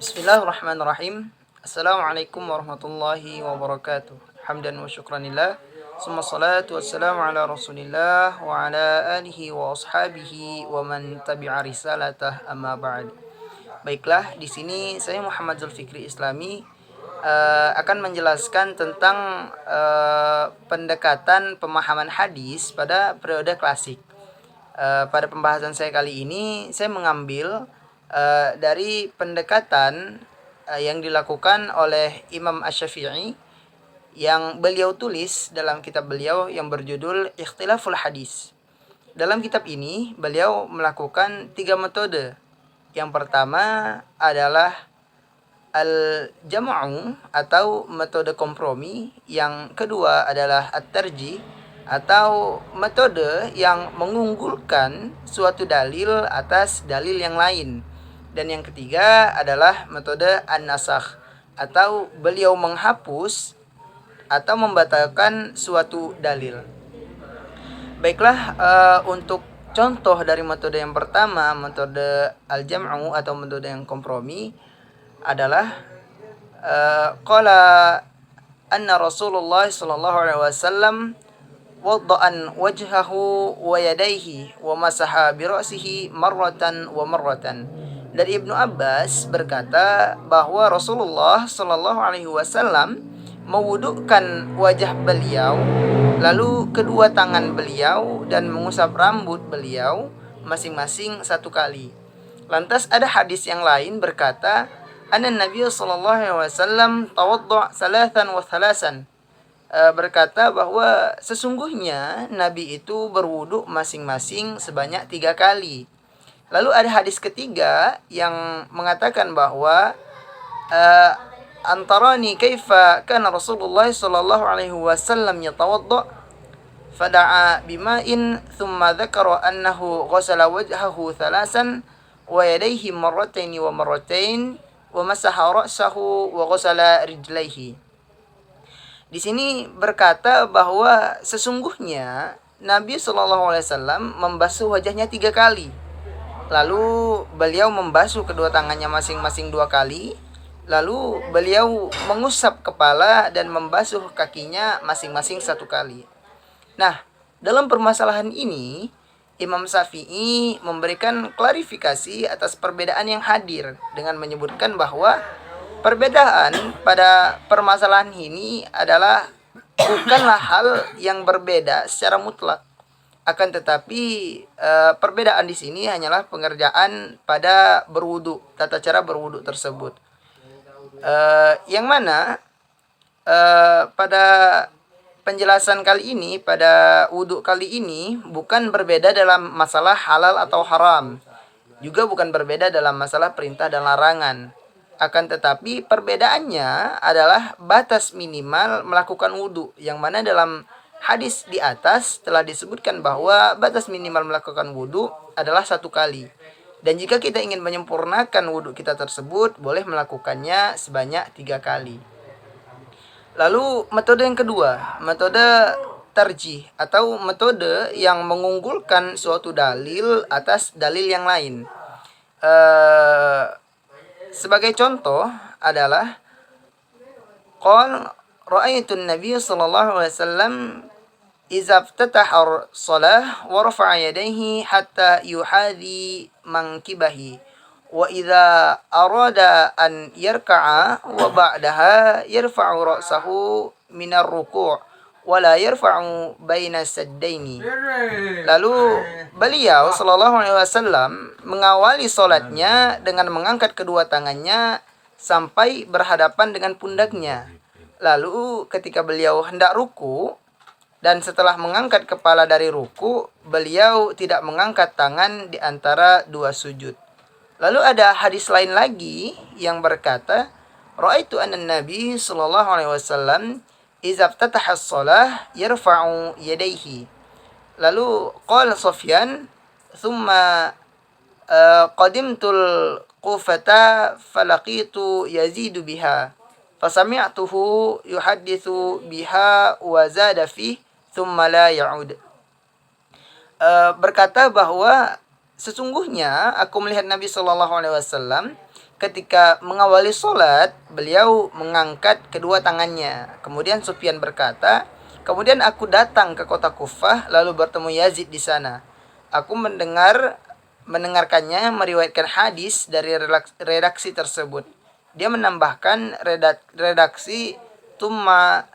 Bismillahirrahmanirrahim. Assalamualaikum warahmatullahi wabarakatuh. Hamdan wa syukranillah. Summa salatu wassalamu ala rasulillah wa ala alihi wa ashabihi wa man tabi'a risalatah amma ba'd. Baiklah, di sini saya Muhammad Zulfikri Islami akan menjelaskan tentang pendekatan pemahaman hadis pada periode klasik. Pada pembahasan saya kali ini saya mengambil dari pendekatan yang dilakukan oleh Imam Asy-Syafi'i yang beliau tulis dalam kitab beliau yang berjudul Ikhtilaful Hadis. Dalam kitab ini beliau melakukan 3 metode. Yang pertama adalah al-jam'u atau metode kompromi, yang kedua adalah at-tarjih atau metode yang mengunggulkan suatu dalil atas dalil yang lain. Dan yang ketiga adalah metode an-nasakh atau beliau menghapus atau membatalkan suatu dalil. Baiklah, untuk contoh dari metode yang pertama, metode al-jam'u atau metode yang kompromi adalah qala anna Rasulullah sallallahu alaihi wasallam wadda'an wajhahu wa yadayhi wa masaha bi ra'sihi marratan wa marratan. Dari Ibnu Abbas berkata bahwa Rasulullah sallallahu alaihi wasallam mewudukkan wajah beliau, lalu kedua tangan beliau dan mengusap rambut beliau masing-masing 1 kali. Lantas ada hadis yang lain berkata, anna Nabi sallallahu alaihi wasallam tawadda' salatan wa thalasan. Berkata bahwa sesungguhnya Nabi itu berwudu masing-masing sebanyak 3 kali. Lalu ada hadis ketiga yang mengatakan bahwa antarani kaifa kana Rasulullah sallallahu alaihi wasallam yatawadda fada'a bima'in thumma dzakara annahu ghasala wajhahu thalasan wa yadayhi marratayn wa marratayn wa masaha ra'sahu wa ghasala rijlaihi. Di sini berkata bahwa sesungguhnya Nabi sallallahu alaihi wasallam membasuh wajahnya 3 kali. Lalu beliau membasuh kedua tangannya masing-masing 2 kali. Lalu beliau mengusap kepala dan membasuh kakinya masing-masing 1 kali. Nah, dalam permasalahan ini Imam Syafi'i memberikan klarifikasi atas perbedaan yang hadir dengan menyebutkan bahwa perbedaan pada permasalahan ini adalah bukanlah hal yang berbeda secara mutlak. Akan tetapi perbedaan di sini hanyalah pengerjaan pada berwudu, tata cara berwudu tersebut. Yang mana pada penjelasan kali ini, pada wudu kali ini bukan berbeda dalam masalah halal atau haram, juga bukan berbeda dalam masalah perintah dan larangan. Akan tetapi perbedaannya adalah batas minimal melakukan wudu, yang mana dalam hadis di atas telah disebutkan bahwa batas minimal melakukan wudu adalah 1 kali. Dan jika kita ingin menyempurnakan wudu kita tersebut, boleh melakukannya sebanyak 3 kali. Lalu metode yang kedua, metode tarjih atau metode yang mengunggulkan suatu dalil atas dalil yang lain. Sebagai contoh adalah qala ra'aitu an-nabiy sallallahu alaihi wasallam idza iftataha shalah wa rafa'a yadayhi hatta yuhadhi mankibahi wa idza arada an yarka'a wa ba'daha yarfa'u ra'sahu minar ruku' wa la yarfa'u baina saddaini. Lalu beliau sallallahu alaihi wasallam mengawali salatnya dengan mengangkat kedua tangannya sampai berhadapan dengan pundaknya. Lalu ketika beliau hendak ruku dan setelah mengangkat kepala dari ruku, beliau tidak mengangkat tangan di antara 2 sujud. Lalu ada hadis lain lagi yang berkata, ra'aitu anna Nabi sallallahu alaihi wasallam idza iftataha as-shalah yarfa'u yadayhi. Lalu qala Sufyan, thumma qadimtul Qufata falaqitu yazidu biha fasami'tuhu yuhadditsu biha wa zada fi thumma la ya'ud. Berkata bahwa sesungguhnya aku melihat Nabi sallallahu alaihi wasallam ketika mengawali sholat, beliau mengangkat kedua tangannya. Kemudian Sufyan berkata, kemudian aku datang ke kota Kufah, lalu bertemu Yazid di sana. Aku mendengarkannya meriwayatkan hadis dari redaksi tersebut. Dia menambahkan redaksi tumma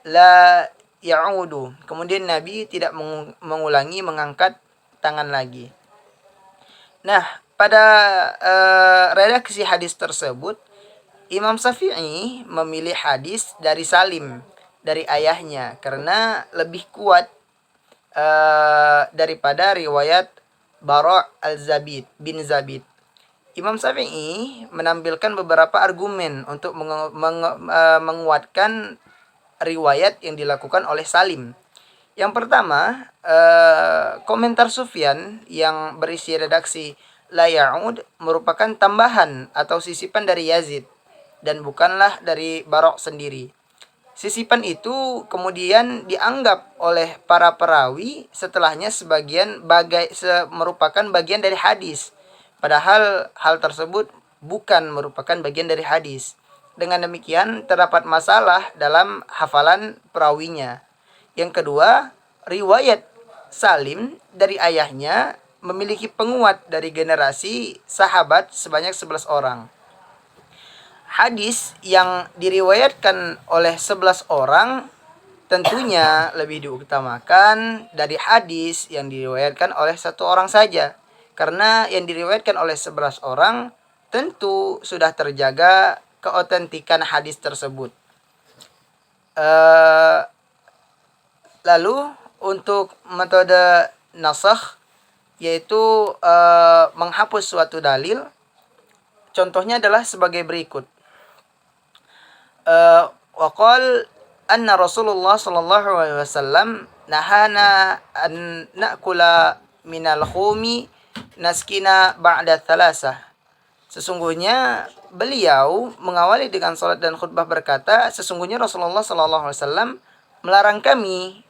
la ya'udu. Kemudian Nabi tidak mengulangi mengangkat tangan lagi. Nah, pada redaksi hadis tersebut, Imam Syafi'i memilih hadis dari Salim, dari ayahnya, karena lebih kuat daripada riwayat Bara' al-Zabid bin Zabid. Imam Syafi'i menampilkan beberapa argumen untuk menguatkan riwayat yang dilakukan oleh Salim. Yang pertama, komentar Sufyan yang berisi redaksi la ya'ud merupakan tambahan atau sisipan dari Yazid dan bukanlah dari Bara' sendiri. Sisipan itu kemudian dianggap oleh para perawi setelahnya merupakan bagian dari hadis. Padahal hal tersebut bukan merupakan bagian dari hadis. Dengan demikian terdapat masalah dalam hafalan perawinya. Yang kedua, riwayat Salim dari ayahnya memiliki penguat dari generasi sahabat sebanyak 11 orang. Hadis yang diriwayatkan oleh 11 orang tentunya lebih diutamakan dari hadis yang diriwayatkan oleh satu orang saja. Karena yang diriwayatkan oleh 11 orang tentu sudah terjaga keotentikan hadis tersebut. Lalu untuk metode nasakh, yaitu menghapus suatu dalil, contohnya adalah sebagai berikut. Waqal anna Rasulullah sallallahu alaihi wasallam nahana an na'kula minal khumi naskina ba'da thalasah. Sesungguhnya beliau mengawali dengan salat dan khutbah berkata, sesungguhnya Rasulullah sallallahu alaihi wasallam melarang kami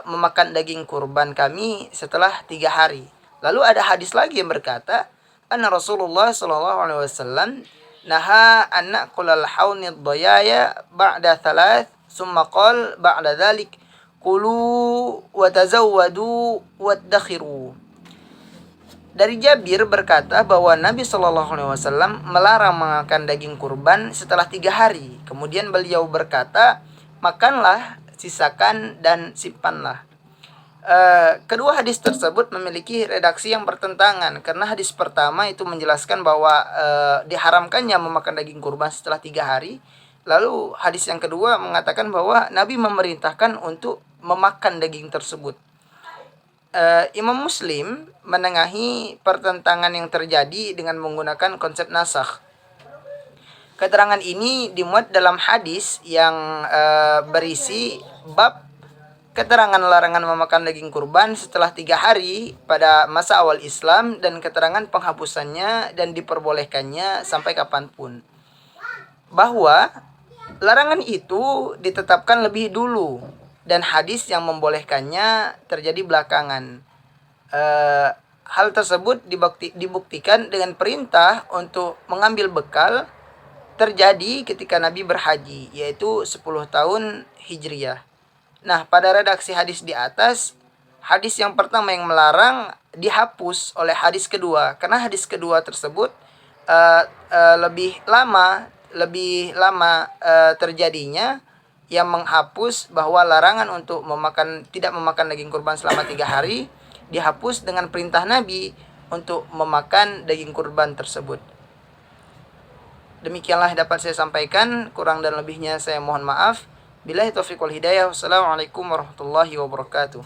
memakan daging kurban kami setelah 3 hari. Lalu ada hadis lagi yang berkata, anna Rasulullah sallallahu alaihi wasallam naha an na'kulal haunid dayaya ba'da thalath summa qala ba'da dhalik kulu wa tazawwadu waddakhiru. Dari Jabir berkata bahwa Nabi Shallallahu Alaihi Wasallam melarang memakan daging kurban setelah 3 hari. Kemudian beliau berkata, makanlah, sisakan, dan simpanlah. Kedua hadis tersebut memiliki redaksi yang bertentangan, karena hadis pertama itu menjelaskan bahwa diharamkannya memakan daging kurban setelah 3 hari. Lalu hadis yang kedua mengatakan bahwa Nabi memerintahkan untuk memakan daging tersebut. Imam Muslim menengahi pertentangan yang terjadi dengan menggunakan konsep nasakh. Keterangan ini dimuat dalam hadis yang berisi bab keterangan larangan memakan daging kurban setelah 3 hari pada masa awal Islam dan keterangan penghapusannya dan diperbolehkannya sampai kapanpun. Bahwa larangan itu ditetapkan lebih dulu dan hadis yang membolehkannya terjadi belakangan. Hal tersebut dibuktikan dengan perintah untuk mengambil bekal terjadi ketika Nabi berhaji, yaitu 10 tahun Hijriyah. Nah, pada redaksi hadis di atas, hadis yang pertama yang melarang dihapus oleh hadis kedua, karena hadis kedua tersebut lebih lama terjadinya, yang menghapus bahwa larangan untuk tidak memakan daging kurban selama 3 hari dihapus dengan perintah Nabi untuk memakan daging kurban tersebut. Demikianlah dapat saya sampaikan, kurang dan lebihnya saya mohon maaf. Billahi taufiq wal hidayah. Wassalamualaikum warahmatullahi wabarakatuh.